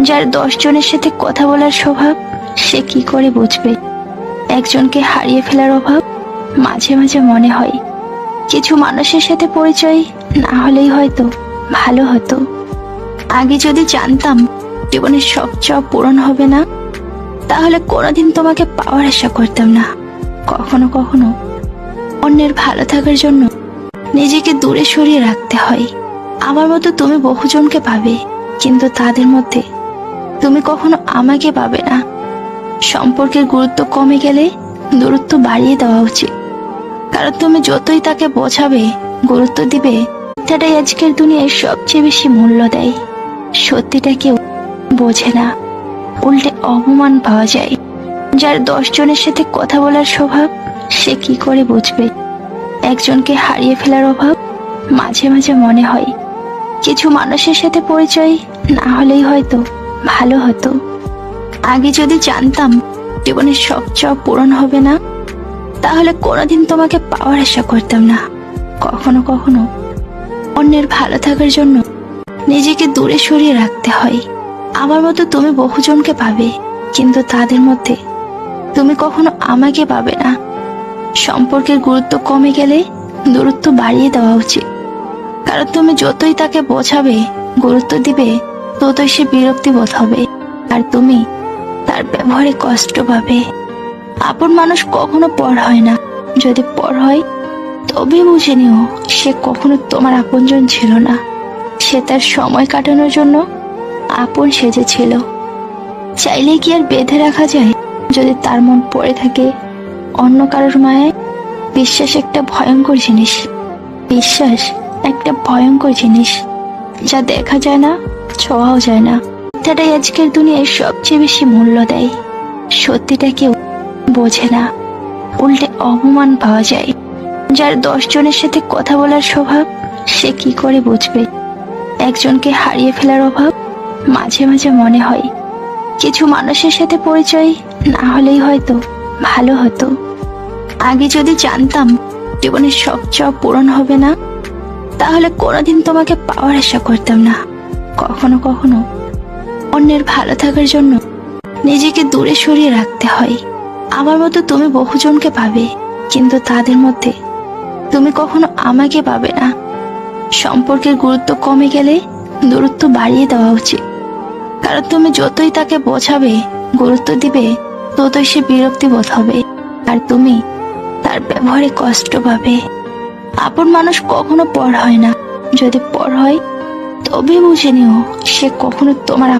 যার 10 জনের সাথে কথা বলার স্বভাব, সে কি করে বুঝবে একজনকে হারিয়ে ফেলার অভাব? মাঝে মাঝে মনে হয় কিছু মানুষের সাথে পরিচয় না হলেই হয়তো ভালো হতো। আগে যদি জানতাম জীবনের সব চাওয়া পূরণ হবে না, তাহলে কোনোদিন তোমাকে পাওয়ার আশা করতাম না। কখনো কখনো অন্যের ভালো থাকার জন্য নিজেকে দূরে সরিয়ে রাখতে হয়। আমার মতো তুমি বহুজনকে পাবে, কিন্তু তাদের মধ্যে তুমি কখনো আমাকে পাবে না। সম্পর্কের গুরুত্ব কমে গেলে দূরত্ব বাড়িয়ে দেওয়া উচিত, কারণ তুমি যতই তাকে বোঝাবে, গুরুত্ব দিবে, সেটাই আজকের দুনিয়ায় সবচেয়ে বেশি মূল্য দেয়। সত্যিটা কেউ বোঝে না, উল্টে অপমান পাওয়া যায়। যার 10 জনের সাথে কথা বলার স্বভাব, সে কি করে বুঝবে একজনকে হারিয়ে ফেলার অভাব? মাঝে মাঝে মনে হয় কিছু মানুষের সাথে পরিচয় না হলেই হয়তো ভালো হতো। আগে যদি জানতাম জীবনের সব চাওয়া পূরণ হবে না, তাহলে কোনোদিন তোমাকে পাওয়ার আশা করতাম না। কখনো কখনো অন্যের ভালো থাকার জন্য নিজেকে দূরে সরিয়ে রাখতে হয়। আমার মতো তুমি বহুজনকে পাবে, কিন্তু তাদের মধ্যে তুমি কখনো আমাকে পাবে না। সম্পর্কের গুরুত্ব কমে গেলে দূরত্ব বাড়িয়ে দেওয়া উচিত, কারণ তুমি যতই তাকে বোঝাবে, গুরুত্ব দিবে, ততই সে বিরক্তি বোধ হবে, আর তুমি তার ব্যবহারে কষ্ট পাবে। আপন মানুষ কখনো পর হয় না, যদি পর হয় তবে বুঝে নিও সে কখনো তোমার আপনজন ছিল না। সে তার সময় কাটানোর জন্য আপন সেজেছিল। চাইলে কি আর বেঁধে রাখা যায় যদি তার মন পড়ে থাকে অন্য কারোর মায়ায়? বিশ্বাস একটা ভয়ঙ্কর জিনিস। বিশ্বাস একটা ভয়ঙ্কর জিনিস, যা দেখা যায় না, ছোঁয়াও যায় না। সেটাই আজকের দুনিয়ায় সবচেয়ে বেশি মূল্য দেয়। সত্যিটা কেউ বোঝে না, উল্টে অপমান পাওয়া যায়। যার 10 জনের সাথে কথা বলার স্বভাব, সে কি করে বুঝবে একজনকে হারিয়ে ফেলার অভাব? মাঝে মাঝে মনে হয় কিছু মানুষের সাথে পরিচয় না হলেই হয়তো ভালো হতো। আগে যদি জানতাম জীবনের সব চাওয়া পূরণ হবে না, তাহলে কোনোদিন তোমাকে পাওয়ার আশা করতাম না। কখনো কখনো অন্যের ভালো থাকার জন্য নিজেকে দূরে সরিয়ে রাখতে হয়। আমার মতো তুমি বহুজনকে পাবে, কিন্তু তাদের মধ্যে তুমি কখনো আমাকে পাবে না। সম্পর্কের গুরুত্ব কমে গেলে দূরত্ব বাড়িয়ে দেওয়া উচিত, কারণ তুমি যতই তাকে বোঝাবে, গুরুত্ব দিবে, ততই সে বিরক্তি বোধ হবে, আর তুমি তার ব্যবহারে কষ্ট পাবে। আপন মানুষ কখনো পর হয় না, যদি পর হয় তবে বুঝে নিও সে কখনো তোমার